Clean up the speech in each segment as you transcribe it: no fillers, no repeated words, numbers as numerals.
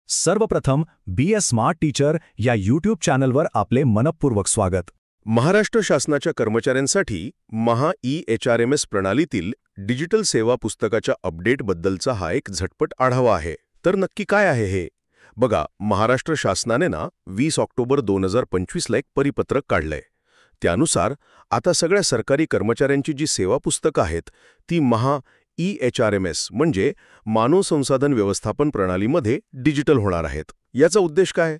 सर्वप्रथम be a smart teacher या YouTube चॅनलवर आपले मनपूर्वक स्वागत. महाराष्ट्र शासनाच्या कर्मचाऱ्यांसाठी महा-ई-एच-आर-एम-एस प्रणालीतील डिजिटल सेवा पुस्तकाच्या अपडेटबद्दलचा हा एक झटपट आढावा आहे. तर नक्की काय आहे हे? बघा, महाराष्ट्र शासनाने 20 ऑक्टोबर 2025ला एक परिपत्रक काढलंय. त्यानुसार आता सगळ्या सरकारी कर्मचाऱ्यांची जी सेवा पुस्तकं आहेत ती महा-ई-एच-आर-एम-एस म्हणजे मानव संसाधन व्यवस्थापन प्रणालीमध्ये डिजिटल होणार आहेत. याचा उद्देश काय?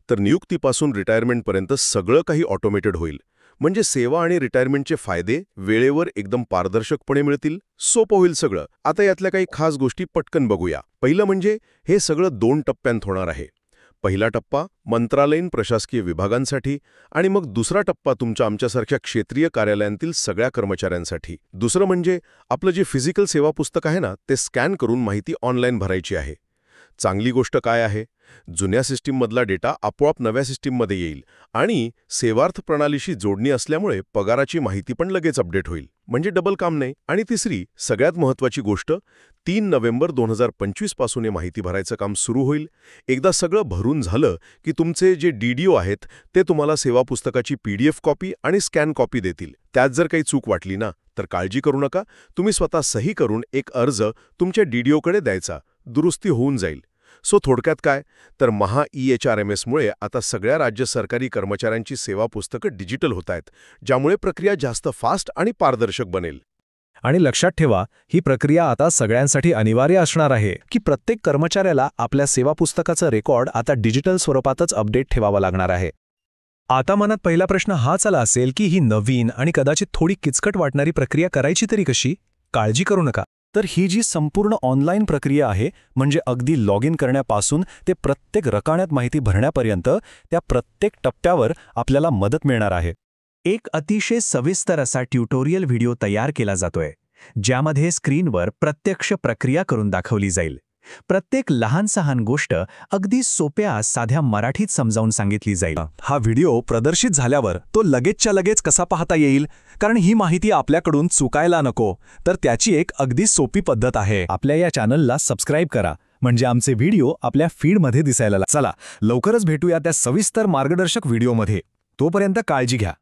तर नियुक्तीपासून रिटायरमेंटपर्यंत सगळं काही ऑटोमेटेड होईल. म्हणजे सेवा आणि रिटायरमेंटचे फायदे वेळेवर एकदम पारदर्शकपणे मिळतील. सोपं होईल सगळं. आता यातल्या काही खास गोष्टी पटकन बघूया. पहिलं म्हणजे हे सगळं 2 टप्प्यांत होणार आहे. पहिला टप्पा मंत्रालयीन प्रशासकीय विभागांसाठी आणि मग दुसरा टप्पा तुमच्या आमच्यासारख्या क्षेत्रीय कार्यालयांतील सगळ्या कर्मचाऱ्यांसाठी. दुसरं म्हणजे आपलं जे फिजिकल सेवा पुस्तक आहे ते स्कॅन करून माहिती ऑनलाईन भरायची आहे. चांगली गोष्ट काय आहे? जुन्या सिस्टीममधला डेटा आपोआप नव्या सिस्टीममध्ये येईल आणि सेवार्थ प्रणालीशी जोडणी असल्यामुळे पगाराची माहिती पण लगेच अपडेट होईल. म्हणजे डबल काम नाही. आणि तिसरी, सगळ्यात महत्त्वाची गोष्ट, 3 नोव्हेंबर 2025 पासून हे माहिती भरायचं काम सुरू होईल. एकदा सगळं भरून झालं की तुमचे जे DDO आहेत ते तुम्हाला सेवा पुस्तकाची PDF कॉपी आणि स्कॅन कॉपी देतील. त्यात जर काही चूक वाटली तर काळजी करू नका. तुम्ही स्वतः सही करून एक अर्ज तुमच्या DDOकडे द्यायचा. दुरुस्ती होऊन जाईल. थोडक्यात काय? तर महा-ई-एच-आर-एम-एसमुळे आता सगळ्या राज्य सरकारी कर्मचाऱ्यांची सेवा पुस्तकं डिजिटल होत आहेत, ज्यामुळे प्रक्रिया जास्त फास्ट आणि पारदर्शक बनेल. आणि लक्षात ठेवा, ही प्रक्रिया आता सगळ्यांसाठी अनिवार्य असणार आहे की प्रत्येक कर्मचाऱ्याला आपल्या सेवा पुस्तकाचं रेकॉर्ड आता डिजिटल स्वरूपातच अपडेट ठेवावं लागणार आहे. आता मनात पहिला प्रश्न हाच आला असेल की ही नवीन आणि कदाचित थोडी किचकट वाटणारी प्रक्रिया करायची तरी कशी? काळजी करू नका. तर ही जी संपूर्ण ऑनलाईन प्रक्रिया आहे, म्हणजे अगदी लॉग इन करण्यापासून ते प्रत्येक रकान्यात माहिती भरण्यापर्यंत त्या प्रत्येक टप्प्यावर आपल्याला मदत मिळणार आहे. एक अतिशय सविस्तर असा ट्युटोरियल व्हिडिओ तयार केला जातोय, ज्यामध्ये स्क्रीनवर प्रत्यक्ष प्रक्रिया करून दाखवली जाईल. प्रत्येक लहान-सहान गोष्ट अगदी सोप्या साध्या मराठीत समजावून सांगितली जाईल. हा व्हिडिओ प्रदर्शित झाल्यावर तो लगेचच्या लगेच कसा पाहता येईल? कारण ही माहिती आपल्याकडून चुकायला नको, तर त्याची एक अगदी सोपी पद्धत आहे. आपल्या या चॅनलला सबस्क्राईब करा, म्हणजे आमचे व्हिडिओ आपल्या फीडमध्ये दिसायला चला लवकरच भेटूया त्या सविस्तर मार्गदर्शक व्हिडिओमध्ये. तोपर्यंत काळजी घ्या.